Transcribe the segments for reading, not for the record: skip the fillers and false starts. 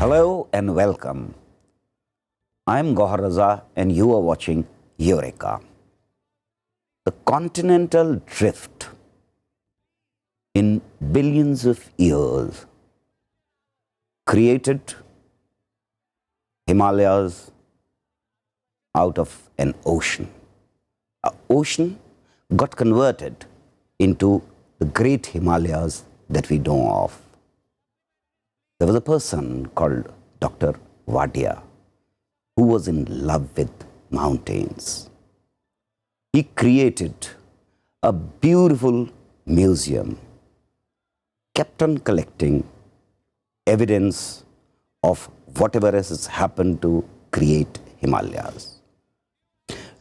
Hello and welcome. I'm Gauhar Raza and you are watching Eureka. The continental drift in billions of years created Himalayas out of an ocean. An ocean got converted into the great Himalayas that we know of. There was a person called Dr. Wadia who was in love with mountains. He created a beautiful museum, kept on collecting evidence of whatever has happened to create Himalayas,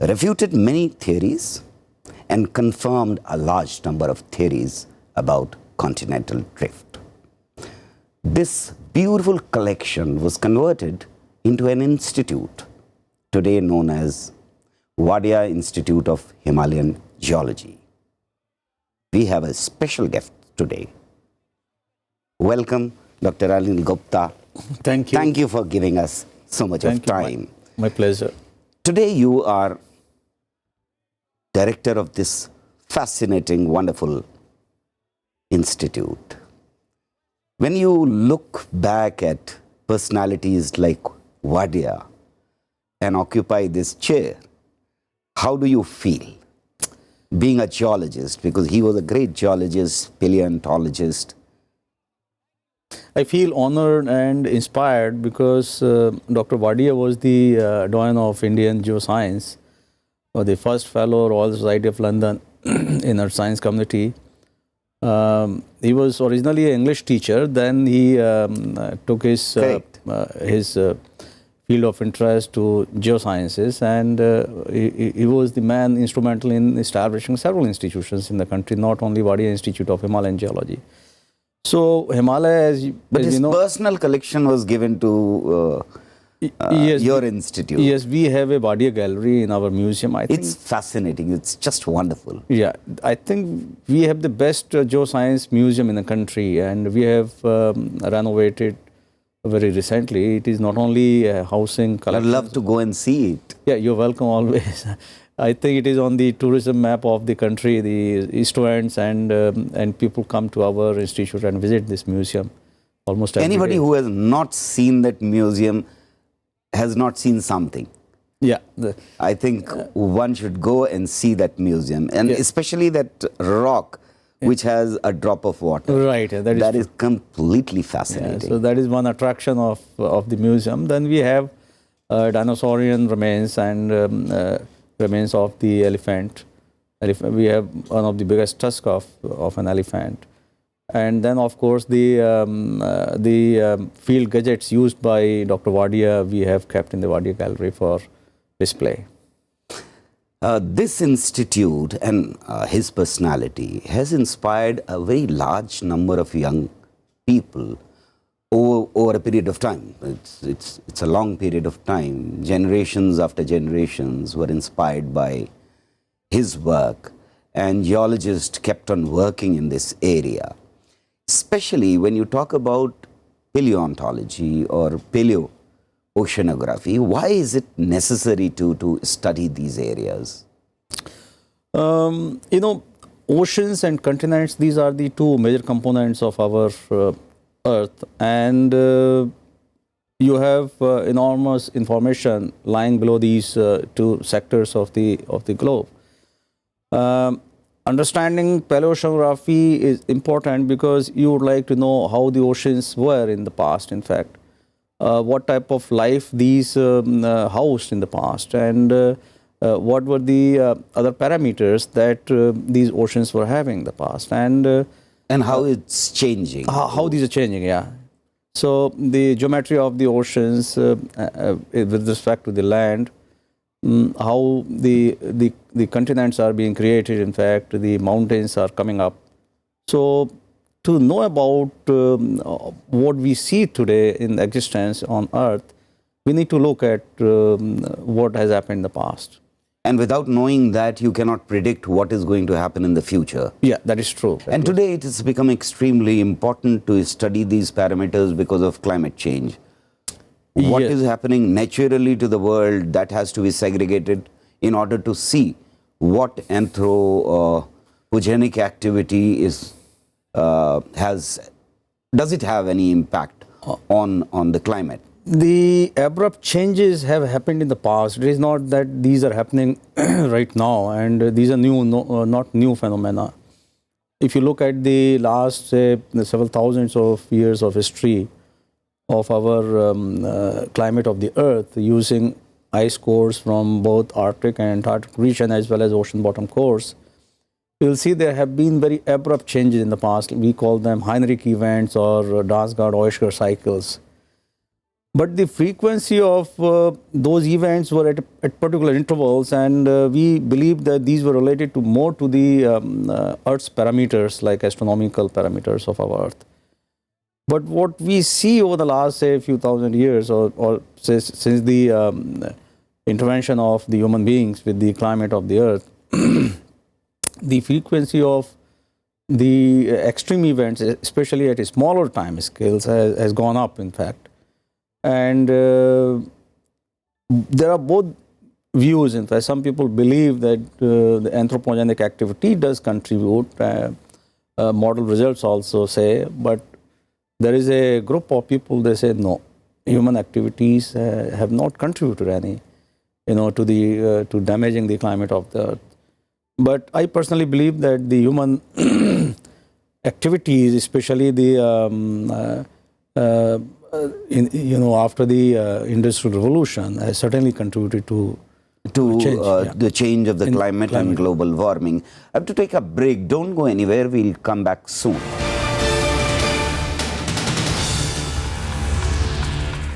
refuted many theories and confirmed a large number of theories about continental drift. This beautiful collection was converted into an institute, today known as Wadia Institute of Himalayan Geology. We have a special guest today. Welcome, Dr. Anil Gupta. Thank you. Thank you for giving us so much of time. My pleasure. Today you are director of this fascinating, wonderful institute. When you look back at personalities like Wadia and occupy this chair, how do you feel being a geologist? Because he was a great geologist, paleontologist. I feel honored and inspired because Dr. Wadia was the doyen of Indian geoscience, or the first fellow Royal Society of London in our science community. He was originally an English teacher. Then he took his field of interest to geosciences, and he was the man instrumental in establishing several institutions in the country, not only Wadia Institute of Himalayan Geology. So Himalaya, but his you know, personal collection was given to your institute. Yes, we have a Wadia gallery in our museum. I think it's fascinating. It's just wonderful. Yeah, I think we have the best geoscience museum in the country, and we have renovated very recently. It is not only housing collections. I'd love to go and see it. Yeah, you're welcome always. I think it is on the tourism map of the country. The students and people come to our institute and visit this museum almost every Anybody day. who has not seen that museum has not seen something. Yeah. I think one should go and see that museum, and especially that rock which has a drop of water. Right. That is completely fascinating. So that is one attraction of the museum. Then we have dinosaurian remains and remains of the elephant. We have one of the biggest tusk of an elephant. And then, of course, the field gadgets used by Dr. Wadia, we have kept in the Wadia Gallery for display. This institute and his personality has inspired a very large number of young people over a period of time. It's a long period of time. Generations after generations were inspired by his work, and geologists kept on working in this area. Especially when you talk about paleontology or paleooceanography, why is it necessary to study these areas? You know, oceans and continents, these are the two major components of our Earth, and you have enormous information lying below these two sectors of the globe. Understanding paleoceanography is important because you would like to know how the oceans were in the past, in fact, what type of life these housed in the past, and what were the other parameters that these oceans were having in the past, and how it's changing. How these are changing, yeah. So the geometry of the oceans with respect to the land, how the continents are being created, in fact, the mountains are coming up. So to know about what we see today in existence on Earth, we need to look at what has happened in the past. And without knowing that, you cannot predict what is going to happen in the future. Yeah, that is true. And today it has become extremely important to study these parameters because of climate change. what Yes. is happening naturally to the world, that has to be segregated in order to see what anthropogenic activity is does it have any impact on the climate? The abrupt changes have happened in the past. It is not that these are happening right now, and these are new, not new phenomena. If you look at the last, say, several thousands of years of history of our climate of the Earth, using ice cores from both Arctic and Antarctic region as well as ocean bottom cores, you'll see there have been very abrupt changes in the past. We call them Heinrich events or Dansgaard-Oeschger cycles. But the frequency of those events were at particular intervals, and we believe that these were related to more to the Earth's parameters, like astronomical parameters of our Earth. But what we see over the last, say, few thousand years, or say, since the intervention of the human beings with the climate of the Earth, the frequency of the extreme events, especially at a smaller time scales, has gone up, in fact. And there are both views. In fact, some people believe that the anthropogenic activity does contribute. Model results also say, but there is a group of people, they say no, human activities have not contributed any, to damaging the climate of the Earth. But I personally believe that the human activities, especially the after the Industrial Revolution, has certainly contributed to change, the change of the climate and global warming. I have to take a break. Don't go anywhere. We'll come back soon.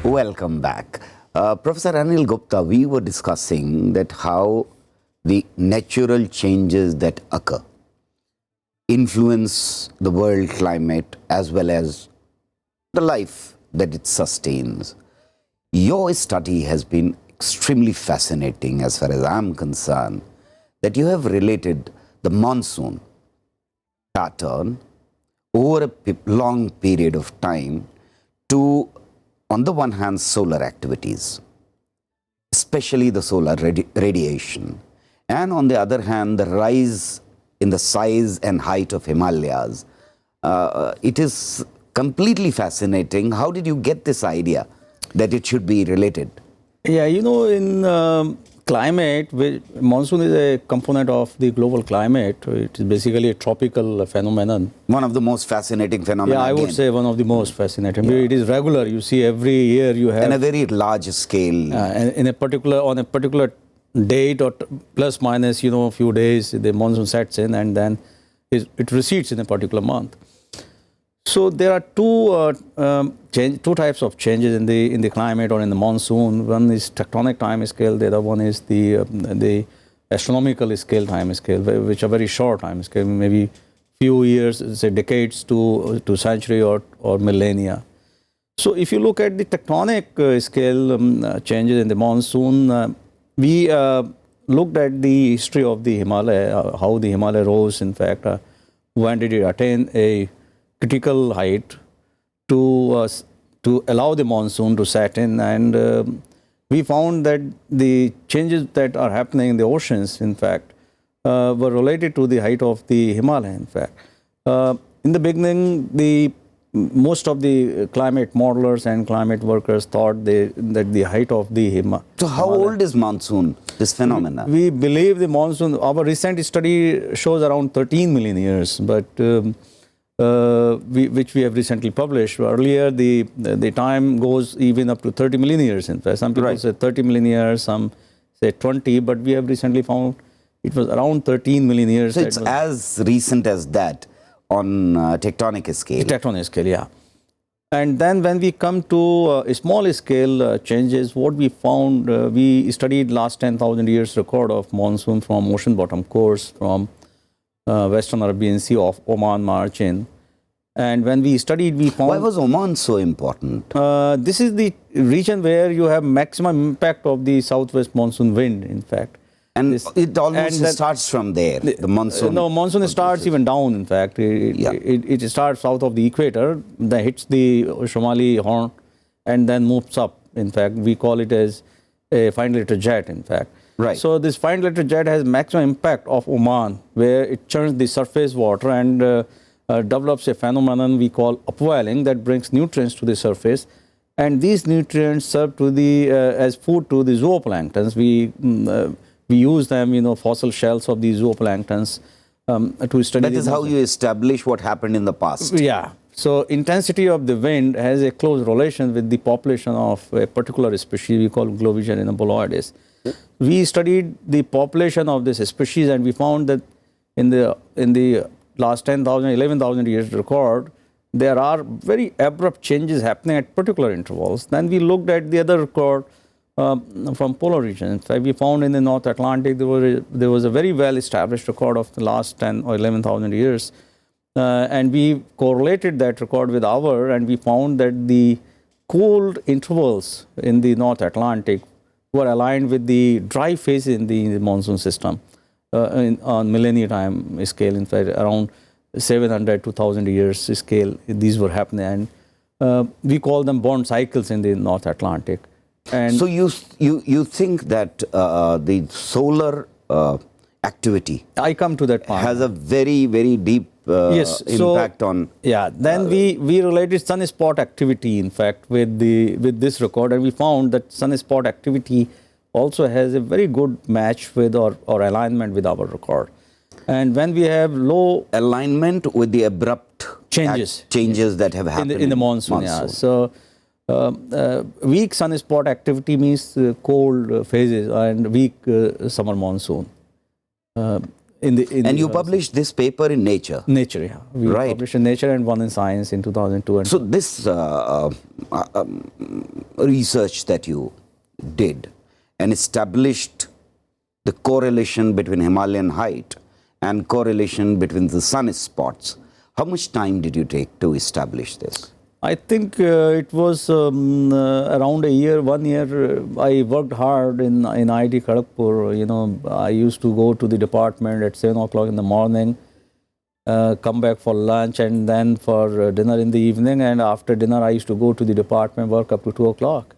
Welcome back. Professor Anil Gupta, we were discussing that how the natural changes that occur influence the world climate as well as the life that it sustains. Your study has been extremely fascinating as far as I'm concerned, that you have related the monsoon pattern over a long period of time to, on the one hand, solar activities, especially the solar radiation, and on the other hand, the rise in the size and height of Himalayas. It is completely fascinating. How did you get this idea that it should be related? Yeah, in climate, monsoon is a component of the global climate. It is basically a tropical phenomenon. One of the most fascinating phenomena. Yeah, I would say one of the most fascinating. Yeah. It is regular. You see every year you have. On a very large scale. On a particular date or plus minus, a few days, the monsoon sets in and then it recedes in a particular month. So there are two types of changes in the climate or in the monsoon. One is tectonic time scale. The other one is the astronomical scale time scale, which are very short time scale, maybe few years, say decades to century or millennia. So if you look at the tectonic scale changes in the monsoon, we looked at the history of the Himalaya, how the Himalaya rose. In fact, when did it attain a critical height to allow the monsoon to set in, and we found that the changes that are happening in the oceans, in fact, were related to the height of the Himalaya. In fact, in the beginning, most of the climate modelers and climate workers thought that the height of the Himalaya. So how old is monsoon, this phenomena? We believe the monsoon, our recent study shows around 13 million years, but which we have recently published. Earlier, the time goes even up to 30 million years. In fact, some people say 30 million years, some say 20, but we have recently found it was around 13 million years. So it's as recent as that on tectonic scale. Tectonic scale, yeah. And then when we come to small scale changes, what we found, we studied last 10,000 years record of monsoon from ocean bottom cores from Western Arabian Sea of Oman margin. And when we studied, we found... Why was Oman so important? This is the region where you have maximum impact of the southwest monsoon wind, in fact. And it almost starts from there, the monsoon. No, monsoon starts even down, in fact. It starts south of the equator, then hits the Somali Horn, and then moves up In fact, we call it as a fine layer jet, in fact. Right. So this fine layer jet has maximum impact of Oman, where it churns the surface water and develops a phenomenon we call upwelling that brings nutrients to the surface. And these nutrients serve to the as food to the zooplanktons. We use them, fossil shells of these zooplanktons to study. That is how you establish what happened in the past. Yeah. So intensity of the wind has a close relation with the population of a particular species we call Globigerina boloides. We studied the population of this species, and we found that in the last 10,000, 11,000 years record, there are very abrupt changes happening at particular intervals. Then we looked at the other record from polar regions. In fact, we found in the North Atlantic there was a very well established record of the last 10 or 11,000 years. And we correlated that record with our, and we found that the cold intervals in the North Atlantic were aligned with the dry phases in the monsoon system on millennia time scale. In fact, around 700 to 1,000 years scale, these were happening. And we call them bond cycles in the North Atlantic. And so you think that the solar activity I come to that point. has a very, very deep impact on... Yeah, then we related sunspot activity, in fact, with this record, and we found that sunspot activity also has a very good match with or alignment with our record. And when we have low alignment with the abrupt changes that have happened in the monsoon. Yeah. So weak sunspot activity means cold phases and weak summer monsoon. And you published this paper in Nature. Nature, yeah. We published in Nature and one in Science in 2002. So this research that you did and established the correlation between Himalayan height and correlation between the sunspots, how much time did you take to establish this? I think it was around a year, 1 year. I worked hard in IIT Kharagpur. I used to go to the department at 7 o'clock in the morning, come back for lunch and then for dinner in the evening. And after dinner, I used to go to the department, work up to 2 o'clock.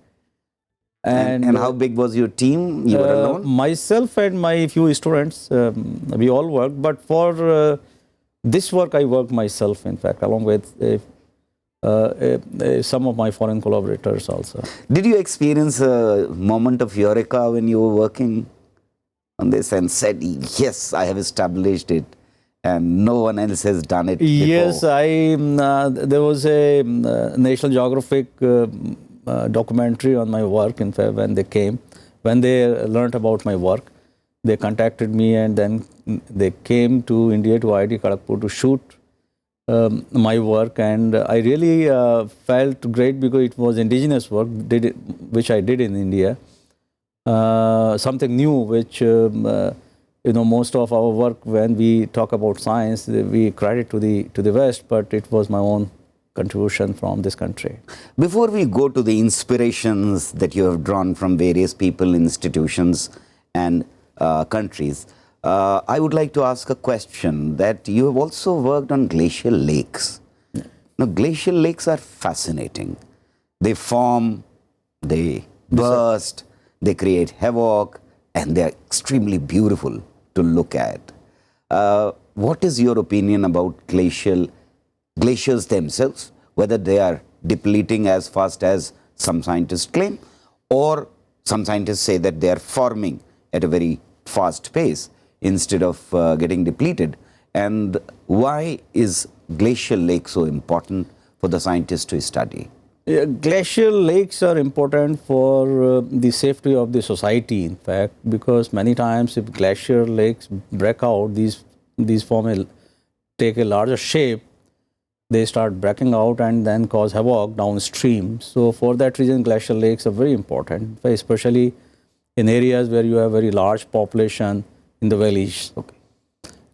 And how big was your team? You were alone? Myself and my few students, we all worked. But for this work, I worked myself, in fact, along with some of my foreign collaborators also. Did you experience a moment of Eureka when you were working on this and said, yes, I have established it and no one else has done it before? Yes, there was a National Geographic documentary on my work. In fact, when they learned about my work, they contacted me and then they came to India, to IIT Kharagpur to shoot my work, and I really felt great because it was indigenous work which I did in India. Something new which most of our work, when we talk about science, we credit to the West, but it was my own contribution from this country. Before we go to the inspirations that you have drawn from various people, institutions and countries, I would like to ask a question that you have also worked on glacial lakes. Now, glacial lakes are fascinating. They form, they burst, they create havoc, and they are extremely beautiful to look at. What is your opinion about glaciers themselves, whether they are depleting as fast as some scientists claim, or some scientists say that they are forming at a very fast pace instead of getting depleted? And why is glacial lake so important for the scientists to study? Yeah, glacial lakes are important for the safety of the society, in fact, because many times if glacial lakes break out, these take a larger shape, they start breaking out and then cause havoc downstream. So for that reason, glacial lakes are very important, especially in areas where you have very large population in the valleys. Okay.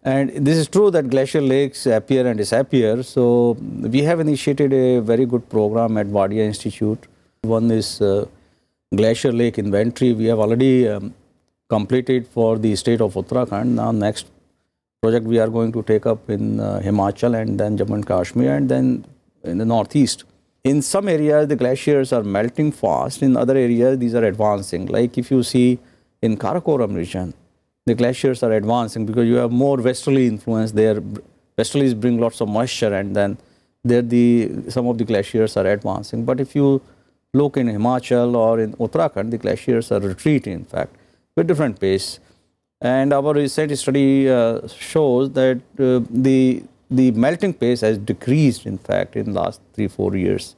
And this is true that glacial lakes appear and disappear. So we have initiated a very good program at Wadia Institute. One is glacial lake inventory. We have already completed for the state of Uttarakhand. Now next project we are going to take up in Himachal and then Jammu and Kashmir and then in the northeast in some areas, the glaciers are melting fast. In other areas, these are advancing. Like if you see in Karakoram region, the glaciers are advancing because you have more westerly influence there. Westerlies bring lots of moisture, and then some of the glaciers are advancing. But if you look in Himachal or in Uttarakhand, the glaciers are retreating, in fact, with different pace. And our recent study shows that the melting pace has decreased, in fact, in the last 3-4 years.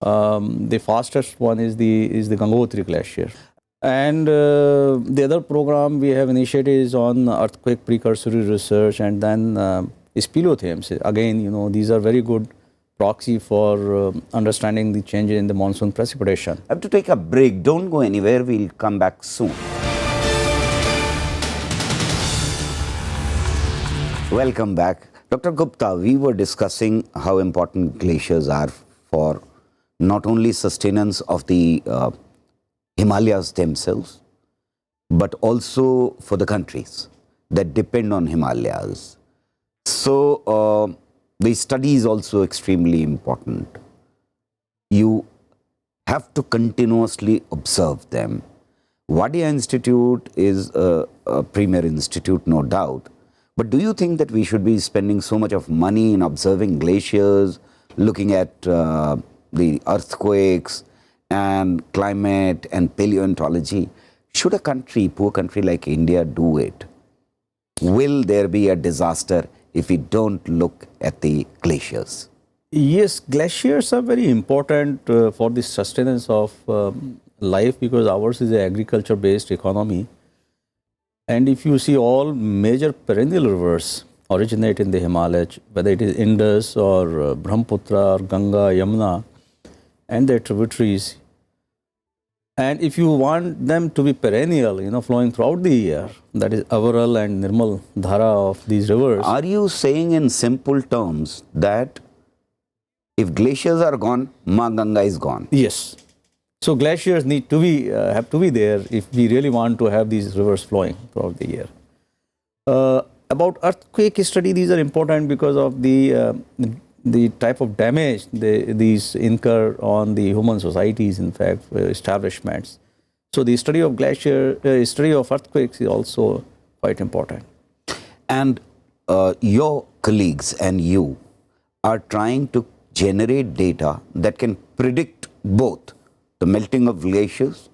The fastest one is the Gangotri glacier. And the other program we have initiated is on earthquake precursory research, and then speleothems. Again, these are very good proxy for understanding the changes in the monsoon precipitation. I have to take a break. Don't go anywhere. We'll come back soon. Welcome back. Dr. Gupta, we were discussing how important glaciers are for not only sustenance of the Himalayas themselves, but also for the countries that depend on Himalayas. So, the study is also extremely important. You have to continuously observe them. Wadia Institute is a premier institute, no doubt. But do you think that we should be spending so much of money in observing glaciers, looking at the earthquakes and climate and paleontology? Should a country, poor country like India, do it? Will there be a disaster if we don't look at the glaciers? Yes, glaciers are very important for the sustenance of life, because ours is an agriculture-based economy. And if you see, all major perennial rivers originate in the Himalayas, whether it is Indus or Brahmaputra or Ganga, Yamuna, and their tributaries. And if you want them to be perennial, flowing throughout the year, that is Avaral and Nirmal Dhara of these rivers. Are you saying in simple terms that if glaciers are gone, Ma Ganga is gone? Yes. So glaciers need to be have to be there if we really want to have these rivers flowing throughout the year. About earthquake study, these are important because of the type of damage these incur on the human societies, in fact, establishments. So the study of study of earthquakes is also quite important. And your colleagues and you are trying to generate data that can predict both the melting of glaciers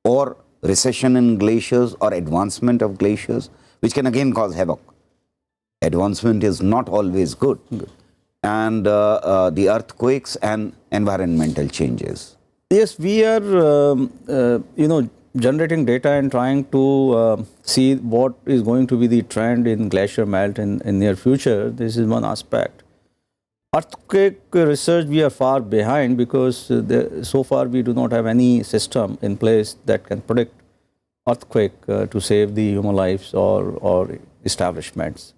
or recession in glaciers or advancement of glaciers, which can again cause havoc. Advancement is not always good. And the earthquakes and environmental changes. Yes, we are, generating data and trying to see what is going to be the trend in glacier melt in near future. This is one aspect. Earthquake research, we are far behind because so far we do not have any system in place that can predict earthquake to save the human lives or establishments.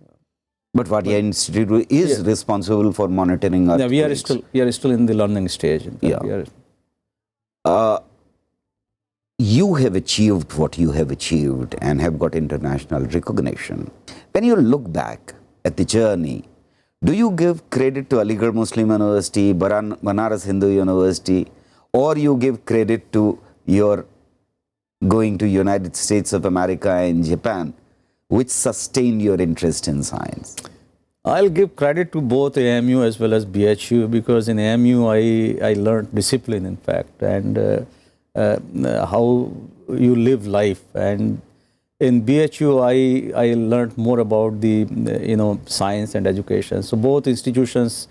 But Wadia Institute is responsible for monitoring earthquakes. Yeah, we are still in the learning stage. You have achieved what you have achieved and have got international recognition. When you look back at the journey, do you give credit to Aligarh Muslim University, Banaras Hindu University, or you give credit to your going to United States of America and Japan, which sustained your interest in science? I'll give credit to both AMU as well as BHU, because in AMU I learned discipline, in fact, and how you live life. And in BHU I learned more about the science and education. So both institutions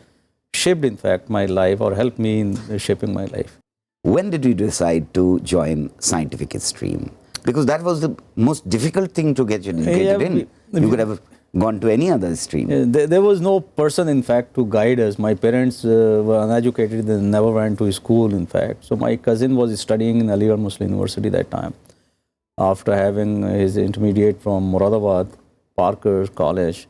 shaped, in fact, my life, or helped me in shaping my life. When did you decide to join scientific stream? Because that was the most difficult thing to get you educated in. You could have gone to any other stream. There was no person, in fact, to guide us. My parents were uneducated, they never went to school, in fact. So my cousin was studying in Aligarh Muslim University that time, after having his intermediate from Moradabad, Parker College.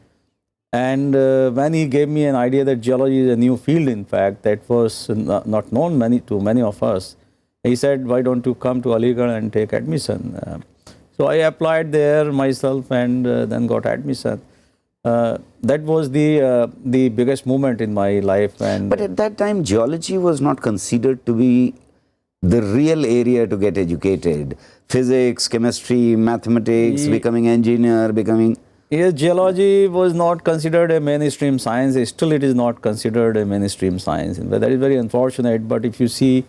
And when he gave me an idea that geology is a new field, in fact, that was not known to many of us, he said, why don't you come to Aligarh and take admission? So I applied there myself and then got admission. That was the biggest moment in my life. And But at that time, geology was not considered to be the real area to get educated. Physics, chemistry, mathematics, becoming engineer, becoming... yes, geology was not considered a mainstream science. Still, it is not considered a mainstream science. But that is very unfortunate. But if you see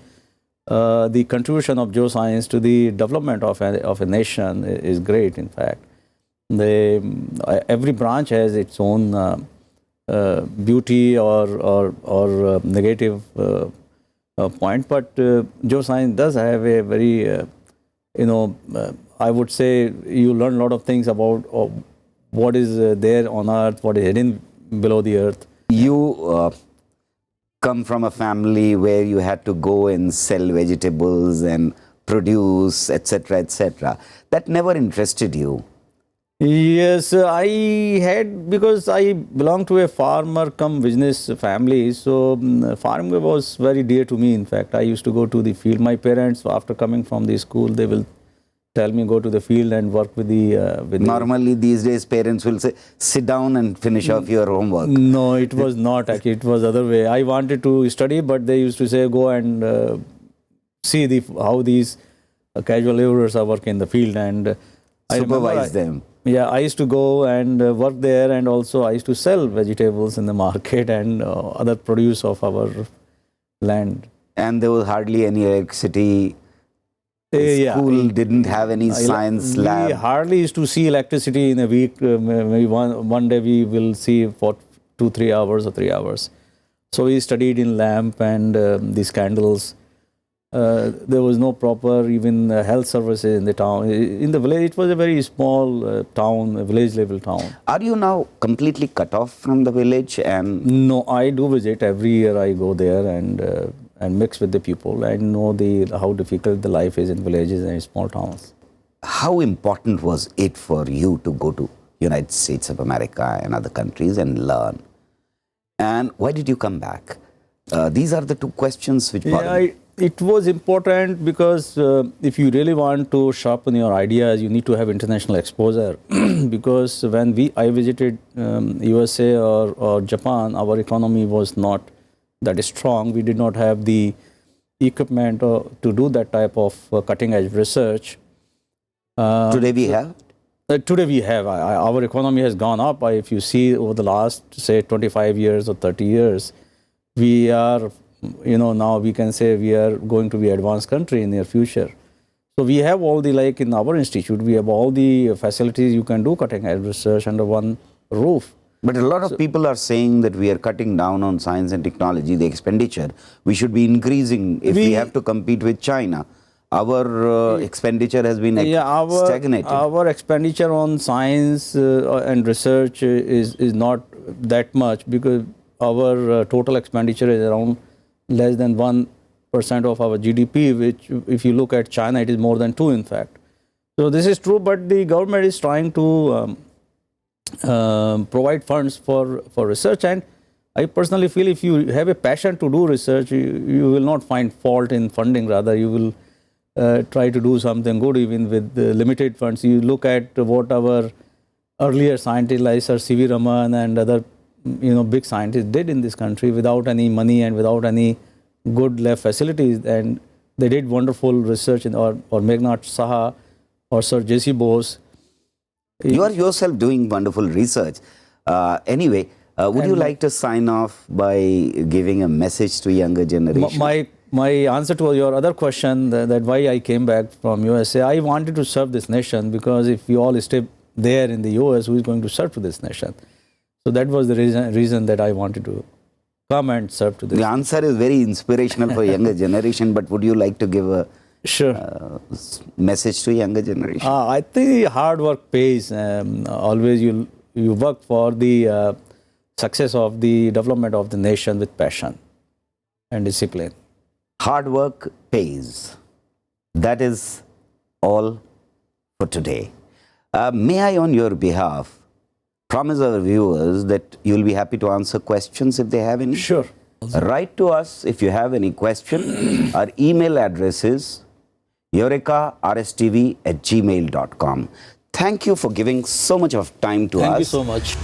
the contribution of geoscience to the development of a nation is great, in fact. Every branch has its own beauty or negative point, but geoscience does have a very, I would say you learn a lot of things about what is there on Earth, what is hidden below the Earth. You come from a family where you had to go and sell vegetables and produce, etc., etc. That never interested you. Yes, I had, because I belong to a farmer come business family, so farming was very dear to me. In fact, I used to go to the field. My parents, after coming from the school, they will tell me go to the field and work with the... Normally these days parents will say, sit down and finish off your homework. No, it was not actually, it was other way. I wanted to study, but they used to say go and see how these casual laborers are working in the field, and I supervise them. Yeah, I used to go and work there, and also I used to sell vegetables in the market and other produce of our land. And there was hardly any electricity. School didn't have any science lab. We hardly used to see electricity in a week. Maybe one day we will see for 2-3 hours or 3 hours. So we studied in lamp and these candles. There was no proper even health services in the town. In the village, it was a very small town, a village level town. Are you now completely cut off from the village? And no, I do visit every year. I go there and mix with the people and know how difficult the life is in villages and small towns. How important was it for you to go to United States of America and other countries and learn? And why did you come back? These are the two questions which bother me. It was important because if you really want to sharpen your ideas, you need to have international exposure. Because when I visited USA or Japan, our economy was not that strong. We did not have the equipment to do that type of cutting-edge research. Today we have? Today we have. Our economy has gone up. If you see over the last, say, 25 years or 30 years, we are, now we can say we are going to be an advanced country in the near future. So we have all the, like in our institute, we have all the facilities you can do cutting-edge research under one roof. But a lot of people are saying that we are cutting down on science and technology, the expenditure. We should be increasing if we have to compete with China. Our expenditure has been stagnated. Our expenditure on science and research is not that much, because our total expenditure is around less than 1% of our GDP, which if you look at China, it is more than 2%, in fact. So this is true, but the government is trying to provide funds for research, and I personally feel if you have a passion to do research, you will not find fault in funding. Rather, you will try to do something good even with the limited funds. You look at what our earlier scientists like Sir C.V. Raman and other big scientists did in this country without any money and without any good lab facilities, and they did wonderful research or Meghnad Saha or Sir J.C. Bose. You are yourself doing wonderful research. Anyway, would you like to sign off by giving a message to younger generation? My answer to your other question, that why I came back from USA, I wanted to serve this nation, because if we all stay there in the US, who is going to serve to this nation? So that was the reason that I wanted to come and serve to this. The answer is very inspirational for younger generation, but would you like to give a message to younger generation? I think hard work pays. Always you work for the success of the development of the nation with passion and discipline. Hard work pays. That is all for today. May I, on your behalf, promise our viewers that you will be happy to answer questions if they have any? Sure. Write to us if you have any question. Our email address is eureka@rstv@gmail.com. Thank you for giving so much of time to us. Thank you so much.